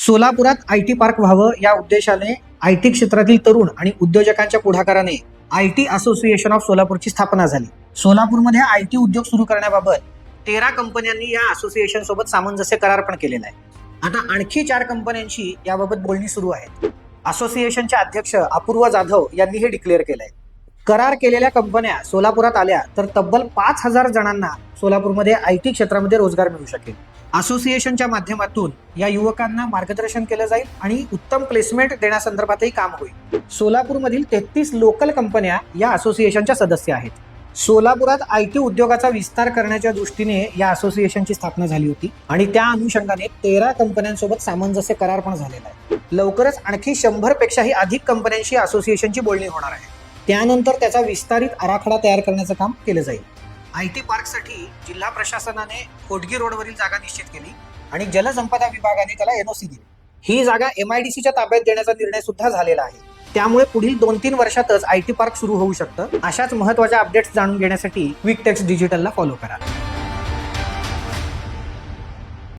सोलापुरात IT park व्हावं या उद्देशाने आयटी क्षेत्रातील तरुण आणि उद्योजकांच्या पुढाकाराने आयटी असोसिएशन ऑफ सोलापूरची स्थापना झाली. सोलापूरमध्ये आयटी उद्योग सुरू करण्याबाबत 13 कंपन्यांनी या असोसिएशन सोबत सामंजस्य करार पण केलेला आहे. आता आणखी 4 कंपन्यांशी याबाबत बोलणी सुरू आहेत. असोसिएशनचे अध्यक्ष अपूर्वा जाधव यांनी हे डिक्लेअर केलंय. करार केलेल्या कंपन्या सोलापुरात आल्या तर तब्बल 5,000 जणांना सोलापूरमध्ये आयटी क्षेत्रामध्ये रोजगार मिळू शकेल. असोसिएशनच्या माध्यमातून या युवकांना मार्गदर्शन केलं जाईल आणि उत्तम प्लेसमेंट देण्यासंदर्भातही काम होईल. सोलापूरमधील 33 लोकल कंपन्या या असोसिएशनच्या सदस्य आहेत. सोलापुरात आयटी उद्योगाचा विस्तार करण्याच्या दृष्टीने या असोसिएशनची स्थापना झाली होती आणि त्या अनुषंगाने 13 कंपन्यांसोबत सामंजस्य करार पण झालेला आहे. लवकरच आणखी 100 पेक्षाही अधिक कंपन्यांशी असोसिएशनची बोलणी होणार आहे. त्यानंतर त्याचा विस्तारित आराखडा तयार करण्याचं काम केलं जाईल. आयटी पार्कसाठी जिल्हा प्रशासनाने खोडगी रोडवरील जागा निश्चित केली आणि जलसंपदा विभागाने त्याला एनओसी दिली. ही जागा MIDCच्या ताब्यात देण्याचा निर्णय सुद्धा झालेला आहे. त्यामुळे पुढील 2-3 वर्षातच आयटी पार्क सुरू होऊ शकतं. अशाच महत्त्वाच्या अपडेट्स जाणून घेण्यासाठी क्विक टेक्स्ट डिजिटलला फॉलो करा.